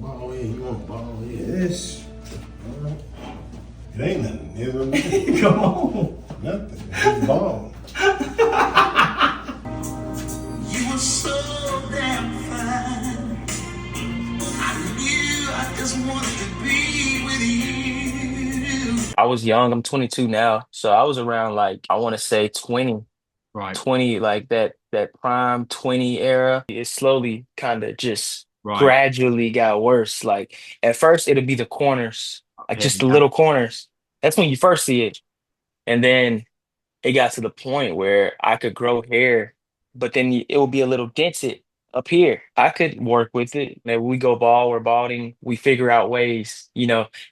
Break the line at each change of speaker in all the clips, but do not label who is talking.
bald head. You want a bald head? Yes. It ain't nothing. You know what I mean?
Come on.
Nothing. It's bald.
You were so damn fine. I knew I just wanted to be with you.
I was young. I'm 22 now. So I was around like I want to say 20,
Right,
20, like that prime 20 era. It slowly kind of just
right.
gradually got worse. Like at first it'll be the corners,
Up
like
here,
just the
yeah.
little corners. That's when you first see it. And then it got to the point where I could grow hair, but then it would be a little dented up here. I could work with it. Maybe we go bald, we're balding, we figure out ways,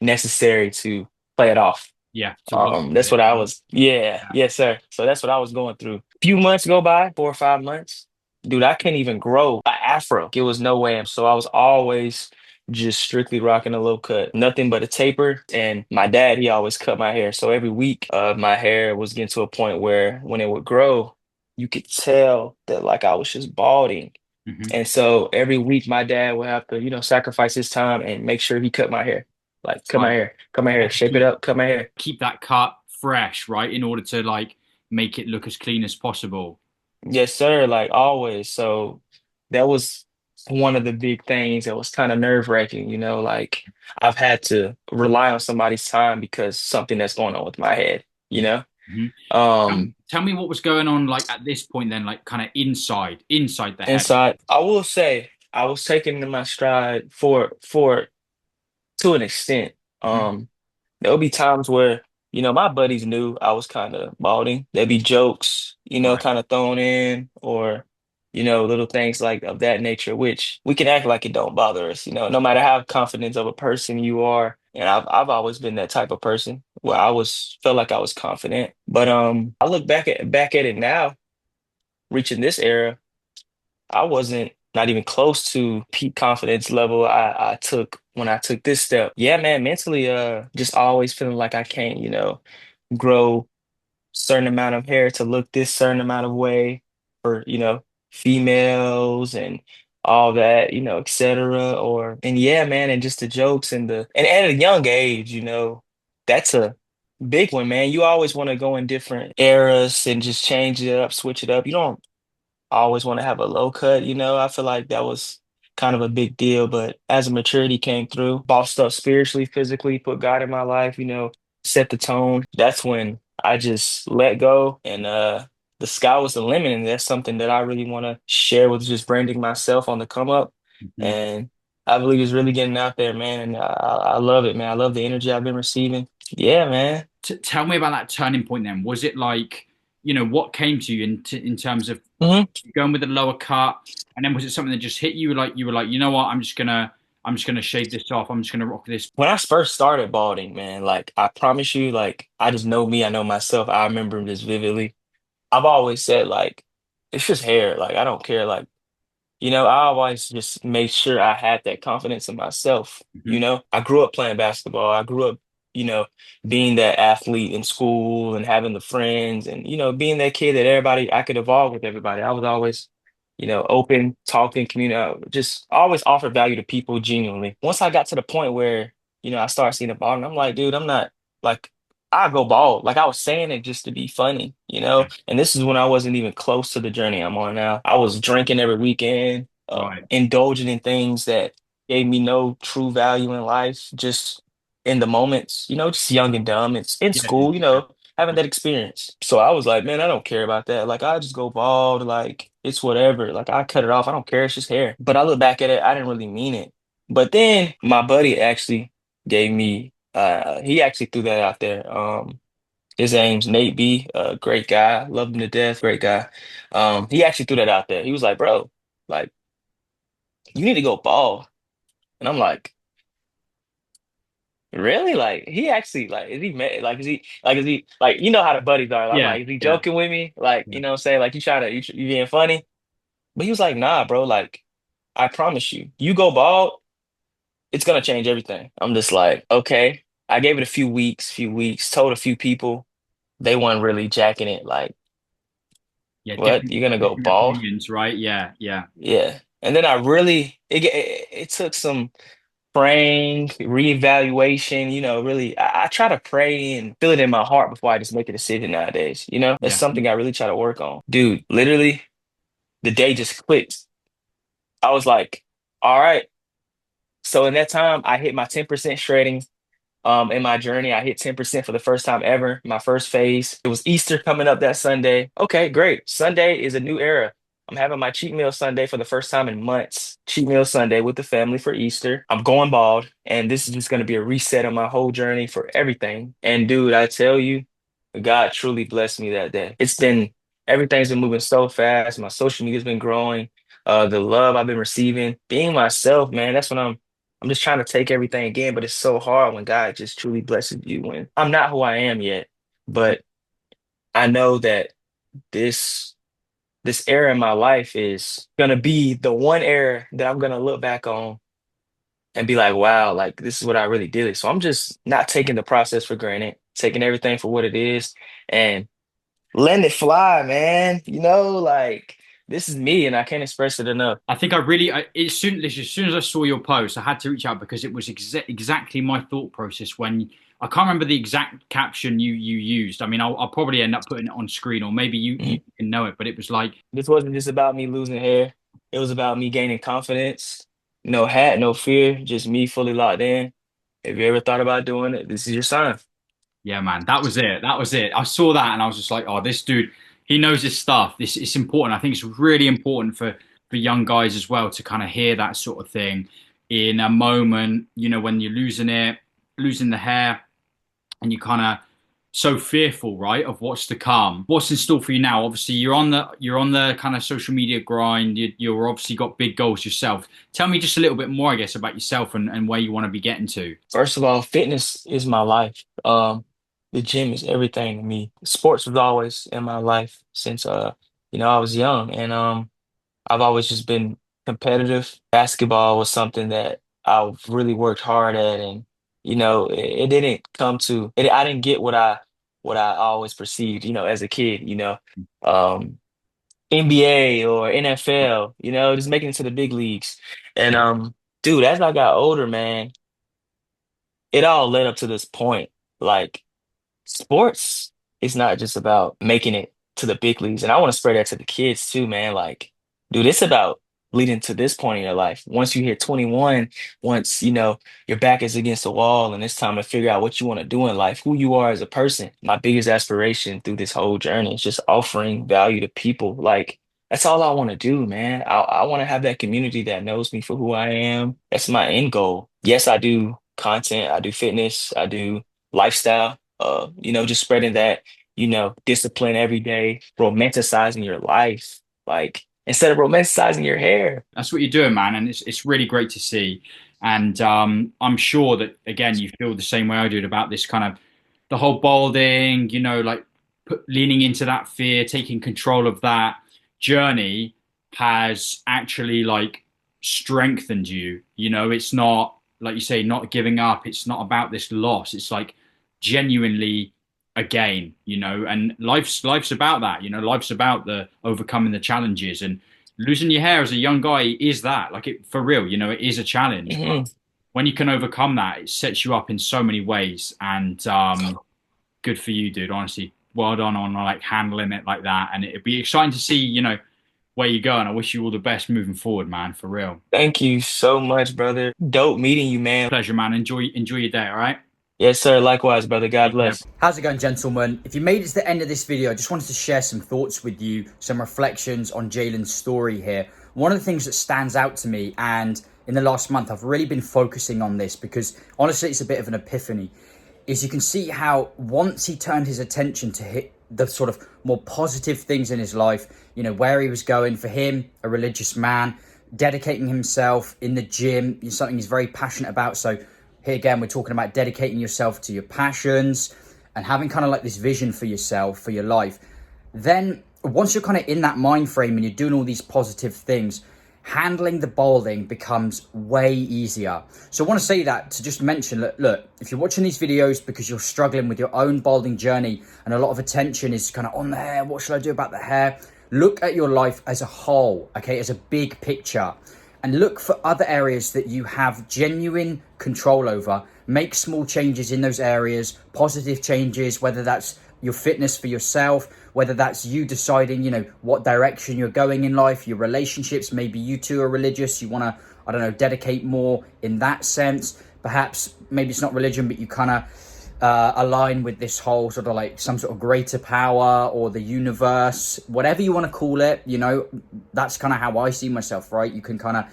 necessary to play it off.
Yeah, to work with
That's
it.
what I was, yeah,
Yeah.
yes, sir. So that's what I was going through. Few months go by, 4 or 5 months. Dude, I couldn't even grow an afro. It was no way. So I was always just strictly rocking a low cut, nothing but a taper. And my dad, he always cut my hair. So every week, my hair was getting to a point where when it would grow, you could tell that like I was just balding.
Hmm.
And so every week, my dad would have to, sacrifice his time and make sure he cut my hair. Like,
Right.
cut my
Yeah,
hair,
to
shape it up, cut my hair.
keep that cut fresh, right? In order to like make it look as clean as possible.
Yes, sir. Like always. So that was one of the big things that was kind of nerve-wracking, like I've had to rely on somebody's time because something that's going on with my head, you
Yeah.
know?
Hmm.
Um,
Tell me what was going on like at this point then, like kind of inside the head.
inside, I will say I was taking in my stride for to an extent.
Mhm.
Um, there'll be times where, my buddies knew I was kind of balding. There'd be jokes,
Right.
kind of thrown in or, little things like of that nature, which we can act like it don't bother us, no matter how confident of a person you are. And I've always been that type of person where I was felt like I was confident. But I look back at it now, reaching this era. I wasn't not even close to peak confidence level I took when I took this step. Yeah, man, mentally, just always feeling like I can't, grow certain amount of hair to look this certain amount of way for, females and all that, et cetera. And yeah, man, and just the jokes and at a young age, that's a big one, man. You always want to go in different eras and just change it up, switch it up. You don't I always want to have a low cut, I feel like that was kind of a big deal. But as maturity came through, bossed up spiritually, physically, put God in my life, set the tone. That's when I just let go and the sky was the limit. And that's something that I really want to share with just branding myself on the come up.
Mhm.
And I believe it's really getting out there, man. And I love it, man. I love the energy I've been receiving. Yeah, man.
Tell me about that turning point then. Was it like, what came to you in terms of
Mhm.
going with the lower cut, and then was it something that just hit you like you were like, you know what, I'm just gonna shave this off. I'm just gonna rock this.
When I first started balding, man, like I promise you, like I just know me, I know myself. I remember this vividly. I've always said like it's just hair. Like I don't care. Like, I always just made sure I had that confidence in myself.
Mhm.
I grew up playing basketball. I grew up, you know, being that athlete in school and having the friends and, being that kid that everybody I could evolve with everybody. I was always, open, talking, community, just always offer value to people genuinely. Once I got to the point where, I started seeing the ball and I'm like, dude, I'm not like I go bald. Like I was saying it just to be funny,
Yeah.
And this is when I wasn't even close to the journey I'm on now. I was drinking every weekend,
Right.
indulging in things that gave me no true value in life, just in the moments, just young and dumb. It's in
Yeah.
school,
Yeah.
having that experience. So I was like, man, I don't care about that. Like I just go bald, like it's whatever. Like I cut it off. I don't care. It's just hair. But I look back at it, I didn't really mean it. But then my buddy actually gave me he actually threw that out there. His name's Nate B, great guy, love him to death, great guy. He actually threw that out there. He was like, bro, like you need to go bald. And I'm like, really? Like he actually like is he mad? Like is he like how the buddies are? I'm
Yeah.
like, is he
Yeah.
joking with me? Like,
Yeah.
what I'm saying? Like you trying to you being funny? But he was like, nah, bro, like I promise you, you go bald, it's gonna change everything. I'm just like, okay. I gave it a few weeks, told a few people, they weren't really jacking it, like,
Yeah.
what? You're gonna go
Different
bald?
opinions, right? Yeah. Yeah.
Yeah. And then I really it took some. praying, reevaluation, really, I try to pray and feel it in my heart before I just make a decision nowadays. That's
Yeah.
something I really try to work on. Dude, literally, the day just clicked. I was like, all right. So in that time, I hit my 10% shredding. In my journey, I hit 10% for the first time ever, my first phase. It was Easter coming up that Sunday. Okay, great. Sunday is a new era. I'm having my cheat meal Sunday for the first time in months. Cheat meal Sunday with the family for Easter. I'm going bald, and this is just going to be a reset on my whole journey for everything. And dude, I tell you, God truly blessed me that day. Everything's been moving so fast. My social media's been growing. The love I've been receiving, being myself, man, that's what I'm just trying to take everything again, but it's so hard when God just truly blesses you. When I'm not who I am yet, but I know that this this era in my life is gonna be the one era that I'm gonna look back on and be like, wow, like this is what I really did. So I'm just not taking the process for granted, taking everything for what it is, and letting it fly, man. Like this is me, and I can't express it enough.
I think as soon as I saw your post, I had to reach out because it was exactly my thought process when I can't remember the exact caption you used. I mean, I'll probably end up putting it on screen, or maybe you can know it, but it was like,
This wasn't just about me losing hair. It was about me gaining confidence. No hat, no fear, just me fully locked in. If you ever thought about doing it, this is your sign.
yeah, man, that was it. That was it. I saw that and I was just like, oh, this dude, he knows his stuff. This it's important. I think it's really important for young guys as well to kind of hear that sort of thing in a moment, when you're losing it, losing the hair, and you kind of so fearful, right, of what's to come. What's in store for you now? Obviously, you're on the kind of social media grind. You're obviously got big goals yourself. Tell me just a little bit more, I guess, about yourself and where you want to be getting to.
First of all, fitness is my life. The gym is everything to me. Sports was always in my life since I was young, and I've always just been competitive. Basketball was something that I've really worked hard at, and it didn't come to it. I didn't get what I always perceived, as a kid. Um, NBA or NFL. Just making it to the big leagues. And dude, as I got older, man, it all led up to this point. Like sports is not just about making it to the big leagues. And I want to spread that to the kids too, man. Like, dude, it's about leading to this point in your life. Once you hit 21, once, your back is against the wall and it's time to figure out what you want to do in life, who you are as a person. My biggest aspiration through this whole journey is just offering value to people. Like, that's all I want to do, man. I want to have that community that knows me for who I am. That's my end goal. Yes, I do content, I do fitness, I do lifestyle, just spreading that, discipline every day, romanticizing your life, like instead of romanticizing your hair.
That's what you're doing, man, and it's really great to see. And I'm sure that again you feel the same way I do about this kind of the whole balding, like leaning into that fear, taking control of that journey has actually like strengthened you. It's not like you say, not giving up. It's not about this loss. It's like genuinely a gain, and life's about that. Life's about the overcoming the challenges, and losing your hair as a young guy is that, like, it for real, it is a challenge. But
Mhm.
when you can overcome that, it sets you up in so many ways. And good for you, dude. Honestly, well done on like handling it like that. And it'd be exciting to see, where you go. And I wish you all the best moving forward, man. For real.
Thank you so much, brother. Dope meeting you, man.
Pleasure, man. Enjoy your day. All right.
Yes, sir. Likewise, brother. God
Take care.
bless.
How's it going, gentlemen? If you made it to the end of this video, I just wanted to share some thoughts with you, some reflections on Jalen's story here. One of the things that stands out to me, and in the last month, I've really been focusing on this because honestly, it's a bit of an epiphany, is you can see how once he turned his attention to hit the sort of more positive things in his life, where he was going, for him, a religious man, dedicating himself in the gym, something he's very passionate about. So here again, we're talking about dedicating yourself to your passions and having kind of like this vision for yourself, for your life. Then once you're kind of in that mind frame and you're doing all these positive things, handling the balding becomes way easier. So I want to say that to just mention, look, if you're watching these videos because you're struggling with your own balding journey and a lot of attention is kind of on the hair, what should I do about the hair? Look at your life as a whole, okay, as a big picture. and look for other areas that you have genuine control over. Make small changes in those areas, positive changes, whether that's your fitness for yourself, whether that's you deciding, you know, what direction you're going in life, your relationships. Maybe you two are religious, you want to, I don't know, dedicate more in that sense. Perhaps maybe it's not religion, but you kind of align with this whole sort of like some sort of greater power or the universe, whatever you want to call it. You know, that's kind of how I see myself, right? You can kind of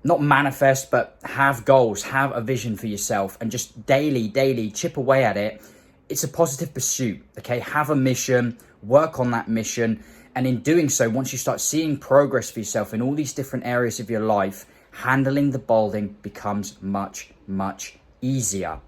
not manifest, but have goals, have a vision for yourself, and just daily chip away at it. It's a positive pursuit, okay? Have a mission, work on that mission. And in doing so, once you start seeing progress for yourself in all these different areas of your life, handling the balding becomes much easier.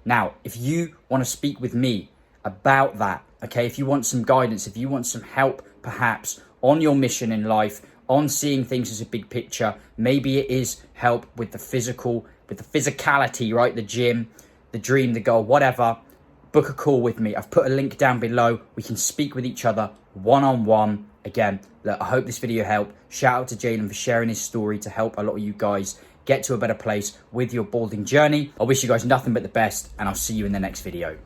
Now, if you want to speak with me about that, okay, if you want some guidance, if you want some help perhaps on your mission in life, on seeing things as a big picture, maybe it is help with the physical, with the physicality, right? The gym, the dream, the goal, whatever, book a call with me. I've put a link down below. We can speak with each other one-on-one. Again, look, I hope this video helped. Shout out to Jalen for sharing his story to help a lot of you guys get to a better place with your balding journey. I wish you guys nothing but the best, and I'll see you in the next video.